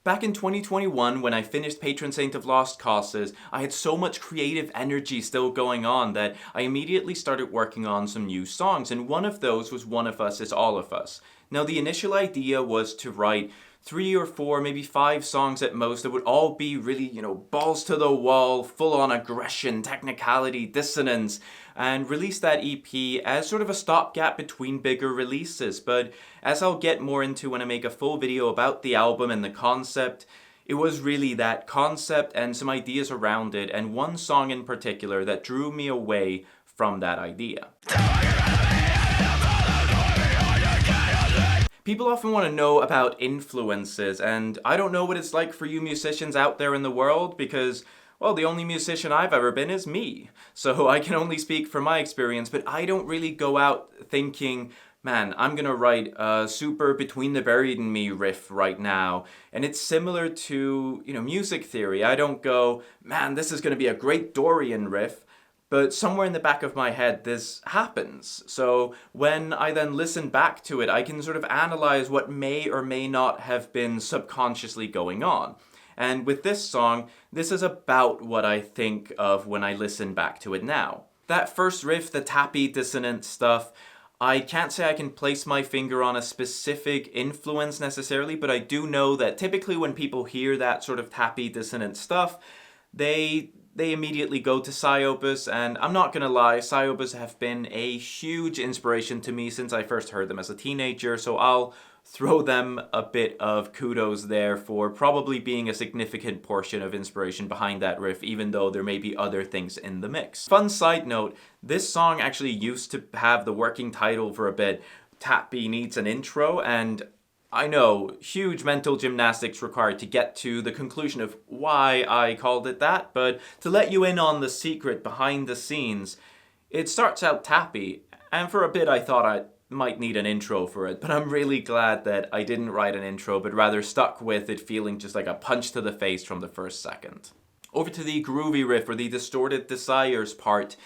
Back in 2021, when I finished Patron Saint of Lost Causes, I had so much creative energy still going on that I immediately started working on some new songs, and one of those was One of Us is All of Us. Now, the initial idea was to write 3 or 4, maybe 5 songs at most that would all be really, balls to the wall, full on aggression, technicality, dissonance, and release that EP as sort of a stopgap between bigger releases. But as I'll get more into when I make a full video about the album and the concept, it was really that concept and some ideas around it, and one song in particular that drew me away from that idea. People often want to know about influences, and I don't know what it's like for you musicians out there in the world because, well, the only musician I've ever been is me. So I can only speak from my experience, but I don't really go out thinking, man, I'm gonna write a super Between the Buried and Me riff right now. And it's similar to, music theory. I don't go, man, this is gonna be a great Dorian riff. But somewhere in the back of my head, this happens. So when I then listen back to it, I can sort of analyze what may or may not have been subconsciously going on. And with this song, this is about what I think of when I listen back to it now. That first riff, the tappy, dissonant stuff, I can't say I can place my finger on a specific influence necessarily, but I do know that typically when people hear that sort of tappy, dissonant stuff, they immediately go to Psyopus, and I'm not gonna lie, Psyopus have been a huge inspiration to me since I first heard them as a teenager, so I'll throw them a bit of kudos there for probably being a significant portion of inspiration behind that riff, even though there may be other things in the mix. Fun side note, this song actually used to have the working title for a bit, Tappy Needs an Intro, and I know, huge mental gymnastics required to get to the conclusion of why I called it that, but to let you in on the secret behind the scenes, it starts out tappy, and for a bit I thought I might need an intro for it, but I'm really glad that I didn't write an intro, but rather stuck with it feeling just like a punch to the face from the first second. Over to the groovy riff, or the distorted desires part,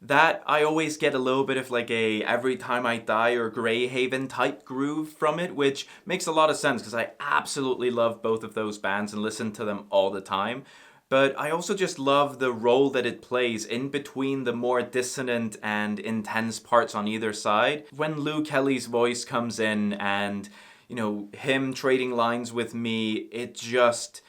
that I always get a little bit of like a Every Time I Die or Greyhaven type groove from it, which makes a lot of sense because I absolutely love both of those bands and listen to them all the time. But I also just love the role that it plays in between the more dissonant and intense parts on either side. When Lou Kelly's voice comes in and, him trading lines with me, it just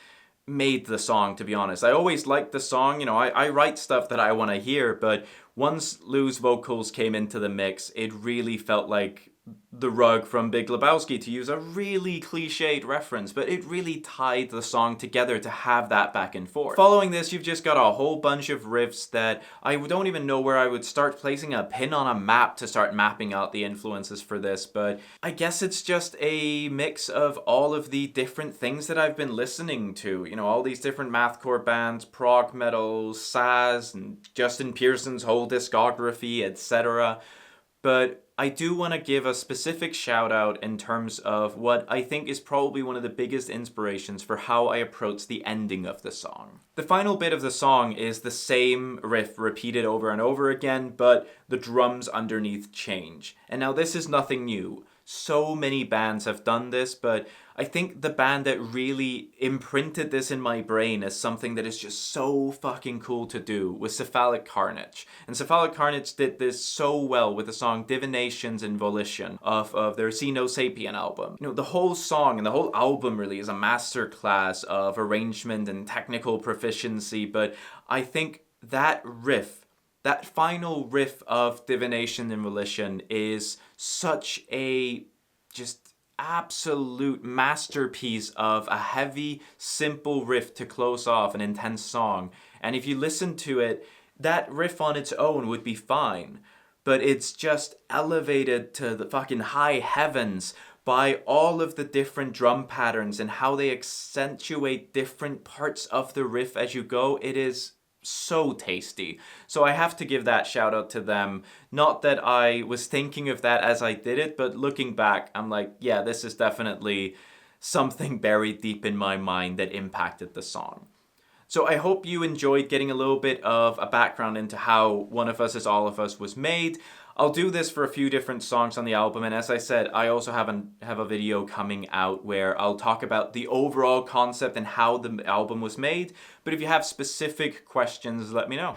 made the song, to be honest. I always liked the song, I write stuff that I want to hear, but once Lou's vocals came into the mix, it really felt like the rug from Big Lebowski, to use a really cliched reference, but it really tied the song together to have that back and forth. Following this, you've just got a whole bunch of riffs that I don't even know where I would start placing a pin on a map to start mapping out the influences for this, but I guess it's just a mix of all of the different things that I've been listening to. All these different mathcore bands, prog metal, Saz, and Justin Pearson's whole discography, etc. But I do want to give a specific shout out in terms of what I think is probably one of the biggest inspirations for how I approach the ending of the song. The final bit of the song is the same riff repeated over and over again, but the drums underneath change. And now this is nothing new. So many bands have done this, but I think the band that really imprinted this in my brain as something that is just so fucking cool to do was Cephalic Carnage. And Cephalic Carnage did this so well with the song Divinations and Volition of their See No Sapien album. The whole song and the whole album really is a masterclass of arrangement and technical proficiency, but I think that riff, that final riff of Divination and Volition, is such a just absolute masterpiece of a heavy, simple riff to close off an intense song. And if you listen to it, that riff on its own would be fine, but it's just elevated to the fucking high heavens by all of the different drum patterns and how they accentuate different parts of the riff as you go. It is so tasty. So I have to give that shout out to them. Not that I was thinking of that as I did it, but looking back, I'm like, yeah, this is definitely something buried deep in my mind that impacted the song. So I hope you enjoyed getting a little bit of a background into how One of Us is All of Us was made. I'll do this for a few different songs on the album, and as I said, I also have a video coming out where I'll talk about the overall concept and how the album was made, but if you have specific questions, let me know.